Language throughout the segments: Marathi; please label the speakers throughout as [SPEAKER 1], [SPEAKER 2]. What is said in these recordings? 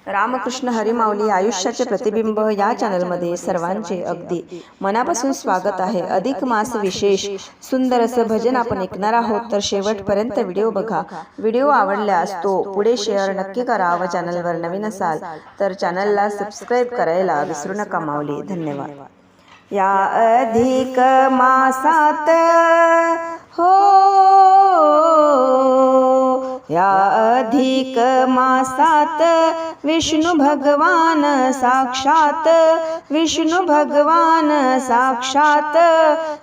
[SPEAKER 1] रामकृष्ण हरी माऊली आयुष्याचे प्रतिबिंब या चॅनलमध्ये सर्वांचे अगदी मनापासून स्वागत आहे। अधिक मास विशेष सुंदर असं भजन आपण ऐकणार आहोत, तर शेवटपर्यंत व्हिडिओ बघा। व्हिडिओ आवडल्यास तो पुढे शेअर नक्की करा व चॅनलवर नवीन असाल तर चॅनलला सबस्क्राईब करायला विसरू नका माऊली। धन्यवाद। या अधिक मासात हो, या अधिक मासात विष्णु भगवान साक्षात, विष्णु भगवान साक्षात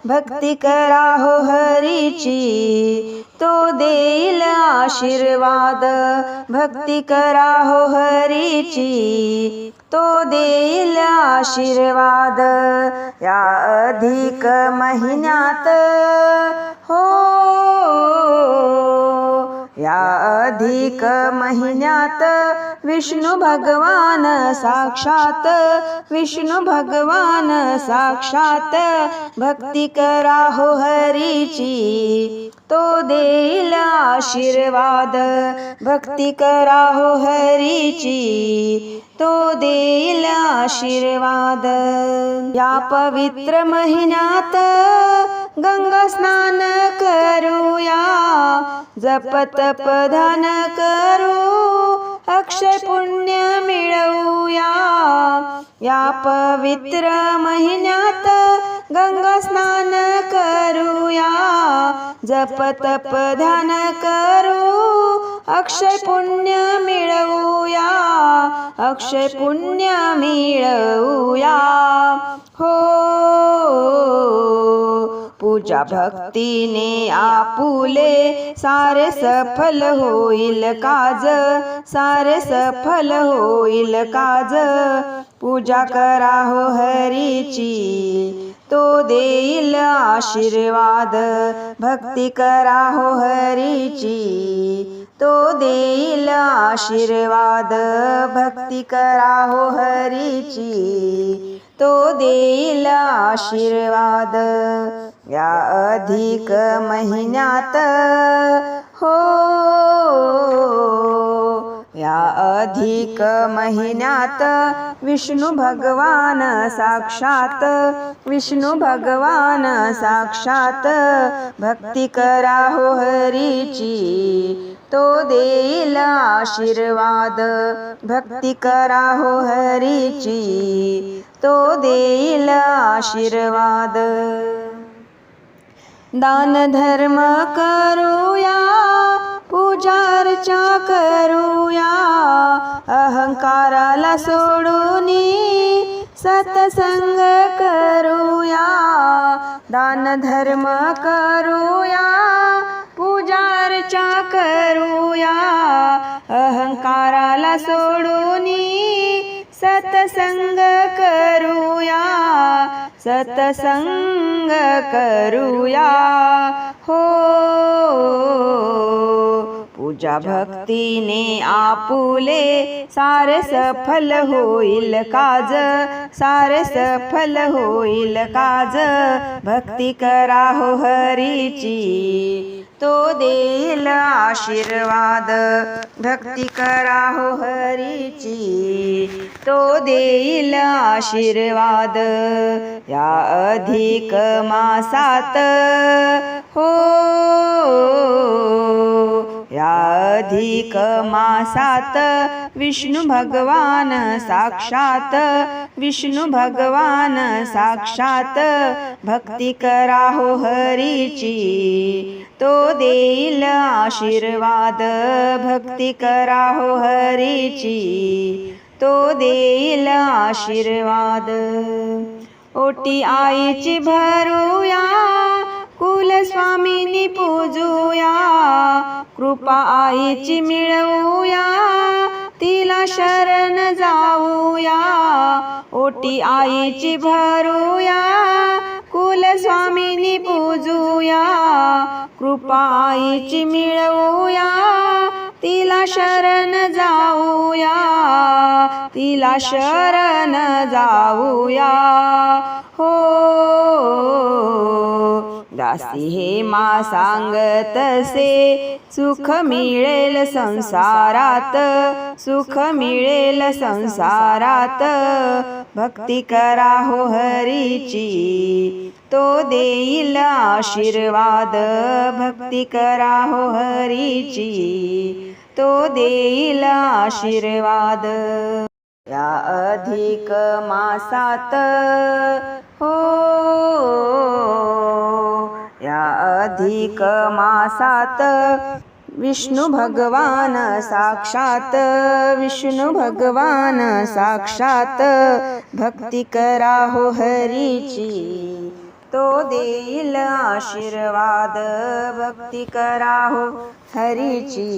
[SPEAKER 1] भक्ती करा हो हरीची, तो देईल आशीर्वाद। भक्ती करा हो हरीची, तो देईल आशीर्वाद। या अधिक महिन्यात हो, या अधिक महिन्यात विष्णु भगवान साक्षात, विष्णु भगवान साक्षात भक्ती करा हो हरीची, तो देईल आशीर्वाद। भक्ती करा हो हरीची, तो देईल आशीर्वाद। या पवित्र महिन्यात गंगा स्नान करूया, जप तप ध्यान करू, अक्षय पुण्य मिळवूया। या पवित्र महिन्यात गंगा स्नान करूया, जप तप ध्यान करू, अक्षय पुण्य मिळवूया, अक्षय पुण्य मिळवूया। हो, पूजा भक्तीने आपुले सारे सफल होईल काज, सारे सफल होईल काज। पूजा करा हो हरीची, तो देईल आशीर्वाद। भक्ती करा हो हरीची, तो देईल आशीर्वाद। भक्ती करा हो हरीची, तो देईल आशीर्वाद। या अधिक महिन्यात हो, या अधिक महिन्यात विष्णु भगवान साक्षात, विष्णु भगवान साक्षात भक्ती करा हो हरीची, तो देईल आशीर्वाद। भक्ती करा हो हरीची, तो देईल आशीर्वाद। दान धर्म करूया, पूजा अर्चा करूया, अहंकाराला सोडूनी सत्संग करूया। दान धर्म करूया, पूजा अर्चा करूया, अहंकाराला सोडूनी सत्संग करूया, सत्संग करूया। हो, पूजा भक्तीने आपुले सारे सफल होईल काज, सारे सफल होईल काज। भक्ती करा हो हरीची, तो देईल आशीर्वाद। भक्ती करा हो हरीची, तो देईल आशीर्वाद। या अधिक मासात हो, या अधिक मासात विष्णु भगवान साक्षात, विष्णु भगवान साक्षात भक्ती करा हो हरीची, तो देईल आशीर्वाद। भक्ती करा हो हरीची, तो देईल आशीर्वाद। ओटी आईची भरूया, कुलस्वामिनी पूजूया, कृपा आईची मिळवूया, तिला शरण जाऊया। ओटी आईची भरूया, कुलस्वामिनी पूजूया, कृपा आईची मिळवूया, तिला शरण जाऊया, तिला शरण जाऊया। हो, दासी हे मा सांगतसे सुख मिळेल संसारात, सुख मिळेल संसारात, भक्ती करा हो हरीची तो देईल आशीर्वाद, भक्ती करा हो हरीची तो देईल आशीर्वाद। या अधिक मासात हो, या अधिक मासात विष्णु भगवान साक्षात, विष्णु भगवान साक्षात, भक्ती करा हो हरीची तो देईल आशीर्वाद, भक्ती करा हो हरीची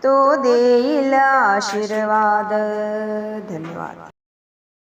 [SPEAKER 1] तो देईल आशीर्वाद। धन्यवाद।